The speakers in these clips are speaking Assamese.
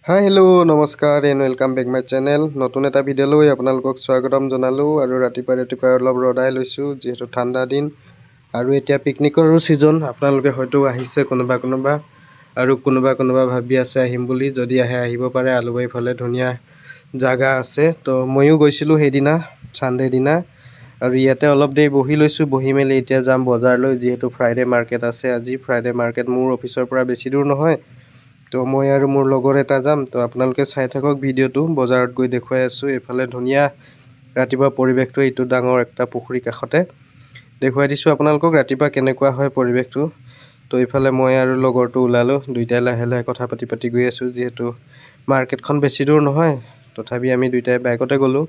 হাই হেল্ল' নমস্কাৰ and welcome back my channel. নতুন এটা ভিডিঅ'লৈ আপোনালোকক স্বাগতম জনালোঁ। আৰু ৰাতিপুৱা অলপ ৰ'দাই লৈছোঁ যিহেতু ঠাণ্ডা দিন আৰু এতিয়া পিকনিকৰো ছিজন। আপোনালোকে হয়তো আহিছে কোনোবা আৰু কোনোবা ভাবি আছে আহিম বুলি। যদি আহে আহিব পাৰে, আলুবাৰীৰ ফালে ধুনীয়া জাগা আছে। তো ময়ো গৈছিলোঁ সেইদিনা ছানডে দিনা আৰু ইয়াতে অলপ দেৰি বহি লৈছোঁ। বহি মেলি এতিয়া যাম বজাৰলৈ, যিহেতু ফ্ৰাইডে মাৰ্কেট আছে আজি। ফ্ৰাইডে মাৰ্কেট মোৰ অফিচৰ পৰা বেছি দূৰ নহয়, তো মই আৰু মোৰ লগৰ এটা যাম। তো আপোনালোকে চাই থাকক ভিডিঅ'টো। বজাৰত গৈ দেখুৱাই আছোঁ। এইফালে ধুনীয়া ৰাতিপুৱা পৰিৱেশটো, এইটো ডাঙৰ এটা পুখুৰী কাষতে দেখুৱাই দিছোঁ আপোনালোকক ৰাতিপুৱা কেনেকুৱা হয় পৰিৱেশটো। তো এইফালে মই আৰু লগৰটো ওলালোঁ, দুয়োটাই লাহে লাহে কথা পাতি গৈ আছোঁ। যিহেতু মাৰ্কেটখন বেছি দূৰ নহয়, তথাপি আমি দুয়োটাই বাইকতে গ'লোঁ।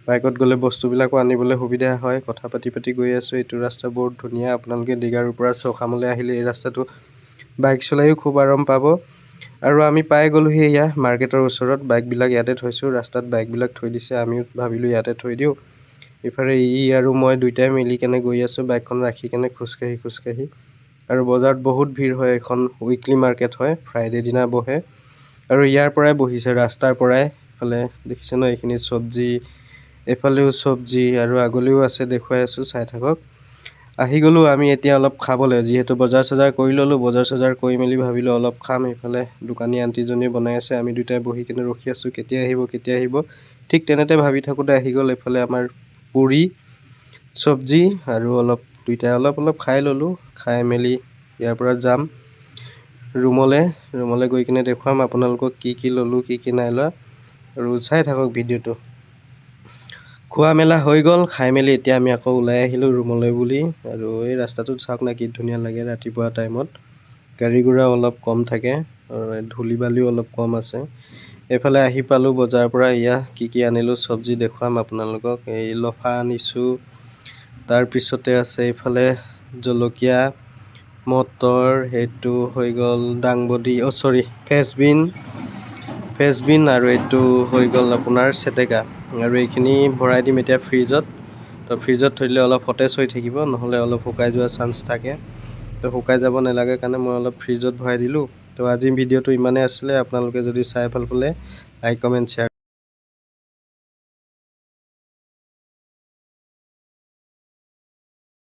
বাইকত গ'লে বস্তুবিলাকো আনিবলৈ সুবিধা হয়। কথা পাতি গৈ আছোঁ। এইটো ৰাস্তা বহুত ধুনীয়া। আপোনালোকে দীঘাৰুৰ পৰা চৌখামলৈ আহিলে এই ৰাস্তাটো বাইক চলায়ো খুব আৰাম পাব। আৰু আমি পাই গ'লোহি এয়া মাৰ্কেটৰ ওচৰত। বাইকবিলাক ইয়াতে থৈছোঁ, ৰাস্তাত বাইকবিলাক থৈ দিছে। আমিও ভাবিলোঁ ইয়াতে থৈ দিওঁ। ইফালে আৰু মই দুয়োটাই মিলি কেনে গৈ আছোঁ, বাইকখন ৰাখি কেনে খোজকাঢ়ি। আৰু বজাৰত বহুত ভিৰ হয়। এখন উইকলি মাৰ্কেট হয়, ফ্ৰাইডে দিনা বহে। আৰু ইয়াৰ পৰাই বহিছে, ৰাস্তাৰ পৰাই। এইফালে দেখিছে ন, এইখিনি চব্জি, এইফালেও চব্জি আৰু আগলৈও আছে, দেখুৱাই আছোঁ, চাই থাকক। আহি গ'লোঁ আমি এতিয়া অলপ খাবলৈ, যিহেতু বজাৰ চজাৰ কৰি ল'লোঁ। বজাৰ চজাৰ কৰি মেলি ভাবিলোঁ অলপ খাম। এইফালে দোকানী আণ্টিজনীয়ে বনাই আছে, আমি দুটাই বহি কিনে ৰখি আছোঁ কেতিয়া আহিব। ঠিক তেনেতে ভাবি থাকোঁতে আহি গ'ল এইফালে আমাৰ পুৰি চব্জি আৰু দুইটাই অলপ খাই ল'লোঁ। খাই মেলি ইয়াৰ পৰা যাম ৰুমলৈ গৈ কিনে দেখুৱাম আপোনালোকক কি ল'লোঁ, কি নাই লোৱা। আৰু চাই থাকক ভিডিঅ'টো। খোৱা মেলা হৈ গ'ল, খাই মেলি এতিয়া আমি আকৌ ওলাই আহিলোঁ ৰুমলৈ বুলি। আৰু এই ৰাস্তাটোত চাওক না, কি ধুনীয়া লাগে ৰাতিপুৱা টাইমত। গাড়ী ঘোঁৰা অলপ কম থাকে, ধূলি বালিও অলপ কম আছে। এইফালে আহি পালোঁ বজাৰৰ পৰা। কি আনিলোঁ চব্জি দেখুৱাম আপোনালোকক। এই লফা আনিছোঁ, তাৰপিছতে আছে এইফালে জলকীয়া, মটৰ, সেইটো হৈ গ'ল দাংবডি, ফ্ৰেঞ্চবিন আৰু এইটো হৈ গ'ল আপোনাৰ চেটেকা। আৰু এইখিনি ভৰাই দিম এতিয়া ফ্ৰিজত। তো ফ্ৰিজত থৈ দিলে অলপ সতেজ হৈ থাকিব, নহ'লে অলপ শুকাই যোৱাৰ চান্স থাকে। তো শুকাই যাব নালাগে কাৰণে মই অলপ ফ্ৰিজত ভৰাই দিলোঁ। তো আজি ভিডিঅ'টো ইমানেই আছিলে। আপোনালোকে যদি চাই ভাল পালে লাইক কমেণ্ট শ্বেয়াৰ